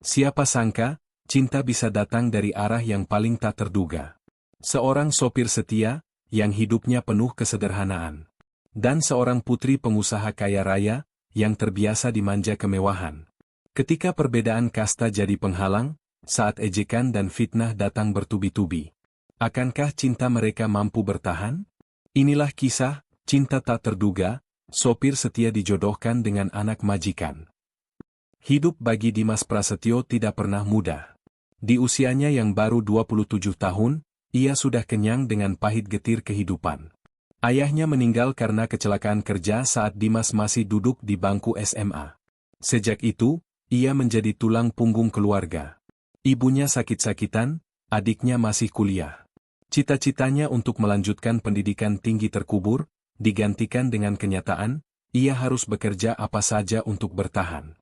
Siapa sangka, cinta bisa datang dari arah yang paling tak terduga. Seorang sopir setia, yang hidupnya penuh kesederhanaan. Dan seorang putri pengusaha kaya raya, yang terbiasa dimanja kemewahan. Ketika perbedaan kasta jadi penghalang, saat ejekan dan fitnah datang bertubi-tubi. Akankah cinta mereka mampu bertahan? Inilah kisah, cinta tak terduga, sopir setia dijodohkan dengan anak majikan. Hidup bagi Dimas Prasetyo tidak pernah mudah. Di usianya yang baru 27 tahun, ia sudah kenyang dengan pahit getir kehidupan. Ayahnya meninggal karena kecelakaan kerja saat Dimas masih duduk di bangku SMA. Sejak itu, ia menjadi tulang punggung keluarga. Ibunya sakit-sakitan, adiknya masih kuliah. Cita-citanya untuk melanjutkan pendidikan tinggi terkubur, digantikan dengan kenyataan, ia harus bekerja apa saja untuk bertahan.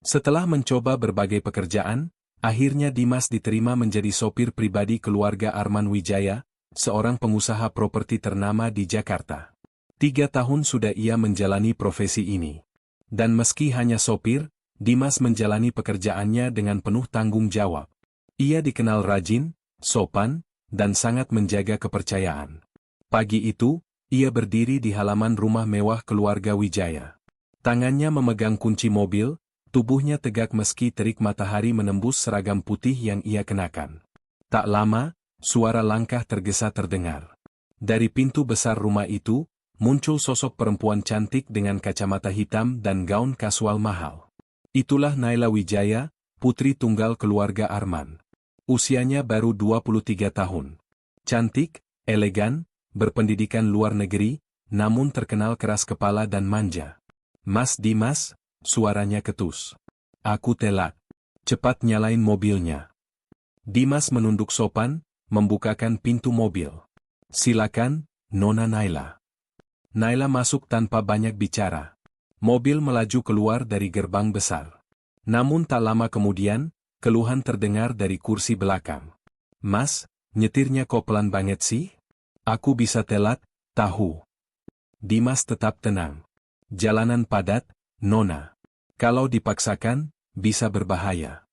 Setelah mencoba berbagai pekerjaan, akhirnya Dimas diterima menjadi sopir pribadi keluarga Arman Wijaya, seorang pengusaha properti ternama di Jakarta. 3 tahun sudah ia menjalani profesi ini. Dan meski hanya sopir, Dimas menjalani pekerjaannya dengan penuh tanggung jawab. Ia dikenal rajin, sopan, dan sangat menjaga kepercayaan. Pagi itu, ia berdiri di halaman rumah mewah keluarga Wijaya. Tangannya memegang kunci mobil, tubuhnya tegak meski terik matahari menembus seragam putih yang ia kenakan. Tak lama, suara langkah tergesa terdengar. Dari pintu besar rumah itu, muncul sosok perempuan cantik dengan kacamata hitam dan gaun kasual mahal. Itulah Naila Wijaya, putri tunggal keluarga Arman. Usianya baru 23 tahun. Cantik, elegan, berpendidikan luar negeri, namun terkenal keras kepala dan manja. Mas Dimas, suaranya ketus. Aku telat. Cepat nyalain mobilnya. Dimas menunduk sopan, membukakan pintu mobil. Silakan, Nona Naila. Naila masuk tanpa banyak bicara. Mobil melaju keluar dari gerbang besar. Namun tak lama kemudian, keluhan terdengar dari kursi belakang. Mas, nyetirnya kok pelan banget sih? Aku bisa telat, tahu. Dimas tetap tenang. Jalanan padat, Nona. Kalau dipaksakan, bisa berbahaya.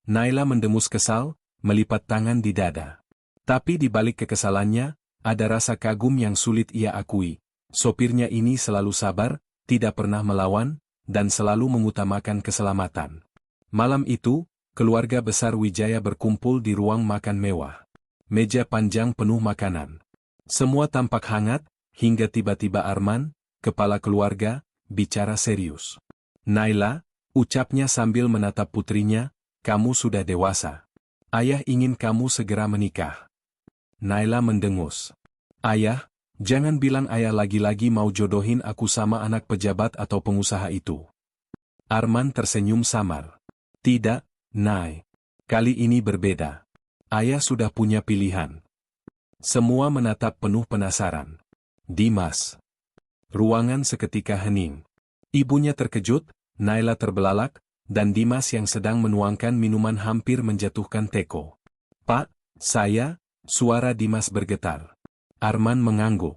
Naila mendemus kesal, melipat tangan di dada. Tapi di balik kekesalannya, ada rasa kagum yang sulit ia akui. Sopirnya ini selalu sabar, tidak pernah melawan, dan selalu mengutamakan keselamatan. Malam itu, keluarga besar Wijaya berkumpul di ruang makan mewah. Meja panjang penuh makanan. Semua tampak hangat, hingga tiba-tiba Arman, kepala keluarga, bicara serius. Naila, ucapnya sambil menatap putrinya, kamu sudah dewasa. Ayah ingin kamu segera menikah. Naila mendengus. Ayah, jangan bilang ayah lagi-lagi mau jodohin aku sama anak pejabat atau pengusaha itu. Arman tersenyum samar. Tidak, Nay. Kali ini berbeda. Ayah sudah punya pilihan. Semua menatap penuh penasaran. Dimas. Ruangan seketika hening. Ibunya terkejut, Naila terbelalak, dan Dimas yang sedang menuangkan minuman hampir menjatuhkan teko. Pak, suara Dimas bergetar. Arman mengangguk.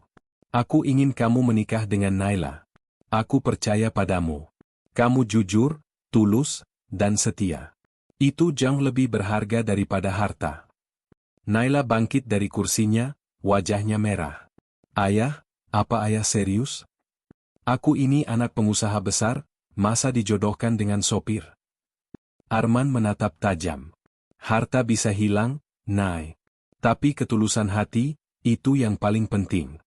Aku ingin kamu menikah dengan Naila. Aku percaya padamu. Kamu jujur, tulus, dan setia. Itu jauh lebih berharga daripada harta. Naila bangkit dari kursinya, wajahnya merah. Ayah, apa ayah serius? Aku ini anak pengusaha besar, masa dijodohkan dengan sopir? Arman menatap tajam. Harta bisa hilang, Nay. Tapi ketulusan hati, itu yang paling penting.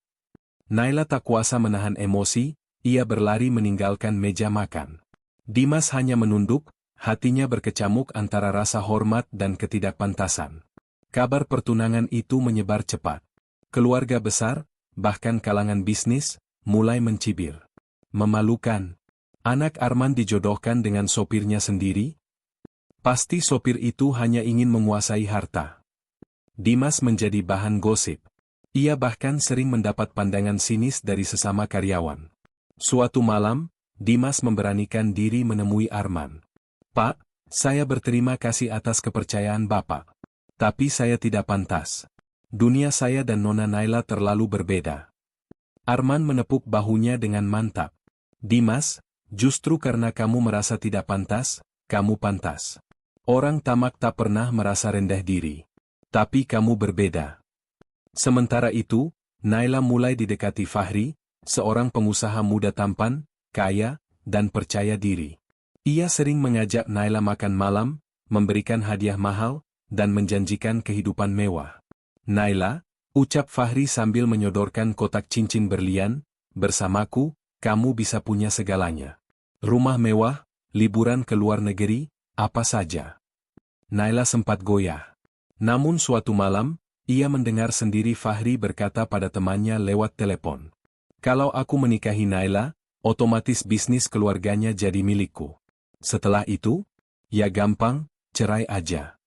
Naila tak kuasa menahan emosi, ia berlari meninggalkan meja makan. Dimas hanya menunduk, hatinya berkecamuk antara rasa hormat dan ketidakpantasan. Kabar pertunangan itu menyebar cepat. Keluarga besar, bahkan kalangan bisnis, mulai mencibir. Memalukan. Anak Arman dijodohkan dengan sopirnya sendiri? Pasti sopir itu hanya ingin menguasai harta. Dimas menjadi bahan gosip. Ia bahkan sering mendapat pandangan sinis dari sesama karyawan. Suatu malam, Dimas memberanikan diri menemui Arman. Pak, saya berterima kasih atas kepercayaan Bapak. Tapi saya tidak pantas. Dunia saya dan Nona Naila terlalu berbeda. Arman menepuk bahunya dengan mantap. Dimas, justru karena kamu merasa tidak pantas, kamu pantas. Orang tamak tak pernah merasa rendah diri. Tapi kamu berbeda. Sementara itu, Naila mulai didekati Fahri, seorang pengusaha muda tampan, kaya, dan percaya diri. Ia sering mengajak Naila makan malam, memberikan hadiah mahal, dan menjanjikan kehidupan mewah. Naila, ucap Fahri sambil menyodorkan kotak cincin berlian, bersamaku, kamu bisa punya segalanya. Rumah mewah, liburan ke luar negeri, apa saja. Naila sempat goyah. Namun suatu malam, ia mendengar sendiri Fahri berkata pada temannya lewat telepon. Kalau aku menikahi Naila, otomatis bisnis keluarganya jadi milikku. Setelah itu, ya gampang, cerai aja.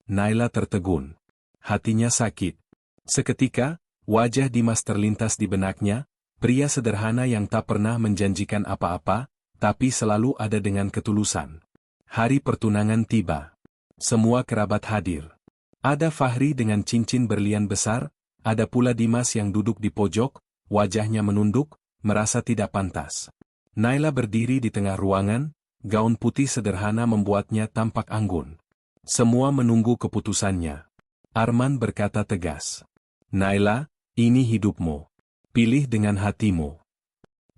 Naila tertegun. Hatinya sakit. Seketika, wajah Dimas terlintas di benaknya, pria sederhana yang tak pernah menjanjikan apa-apa, tapi selalu ada dengan ketulusan. Hari pertunangan tiba. Semua kerabat hadir. Ada Fahri dengan cincin berlian besar, ada pula Dimas yang duduk di pojok, wajahnya menunduk, merasa tidak pantas. Naila berdiri di tengah ruangan, gaun putih sederhana membuatnya tampak anggun. Semua menunggu keputusannya. Arman berkata tegas. Naila, ini hidupmu. Pilih dengan hatimu.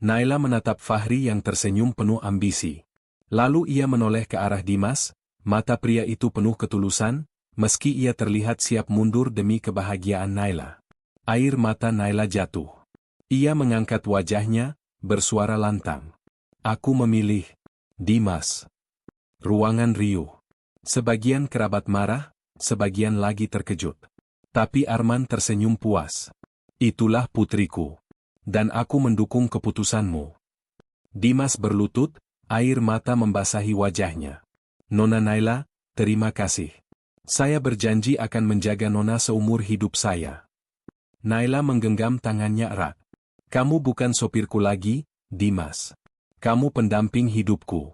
Naila menatap Fahri yang tersenyum penuh ambisi. Lalu ia menoleh ke arah Dimas, mata pria itu penuh ketulusan, meski ia terlihat siap mundur demi kebahagiaan Naila. Air mata Naila jatuh. Ia mengangkat wajahnya, bersuara lantang. Aku memilih Dimas. Ruangan riuh. Sebagian kerabat marah, sebagian lagi terkejut. Tapi Arman tersenyum puas. Itulah putriku. Dan aku mendukung keputusanmu. Dimas berlutut, air mata membasahi wajahnya. Nona Naila, terima kasih. Saya berjanji akan menjaga Nona seumur hidup saya. Naila menggenggam tangannya erat. Kamu bukan sopirku lagi, Dimas. Kamu pendamping hidupku.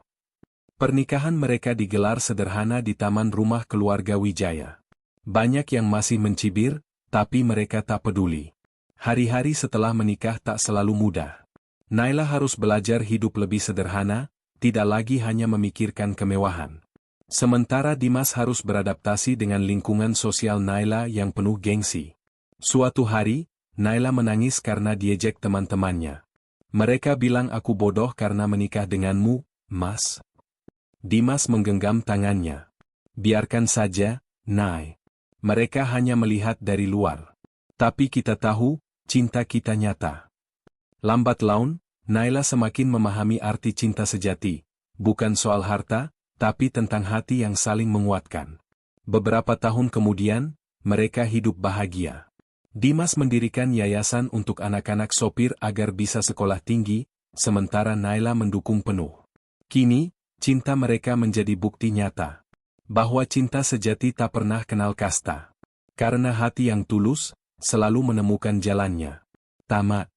Pernikahan mereka digelar sederhana di taman rumah keluarga Wijaya. Banyak yang masih mencibir, tapi mereka tak peduli. Hari-hari setelah menikah tak selalu mudah. Naila harus belajar hidup lebih sederhana, tidak lagi hanya memikirkan kemewahan. Sementara Dimas harus beradaptasi dengan lingkungan sosial Naila yang penuh gengsi. Suatu hari, Naila menangis karena diejek teman-temannya. Mereka bilang aku bodoh karena menikah denganmu, Mas. Dimas menggenggam tangannya. Biarkan saja, Nay. Mereka hanya melihat dari luar. Tapi kita tahu, cinta kita nyata. Lambat laun, Naila semakin memahami arti cinta sejati. Bukan soal harta, tapi tentang hati yang saling menguatkan. Beberapa tahun kemudian, mereka hidup bahagia. Dimas mendirikan yayasan untuk anak-anak sopir agar bisa sekolah tinggi, sementara Naila mendukung penuh. Kini, cinta mereka menjadi bukti nyata. Bahwa cinta sejati tak pernah kenal kasta. Karena hati yang tulus, selalu menemukan jalannya. Tamat.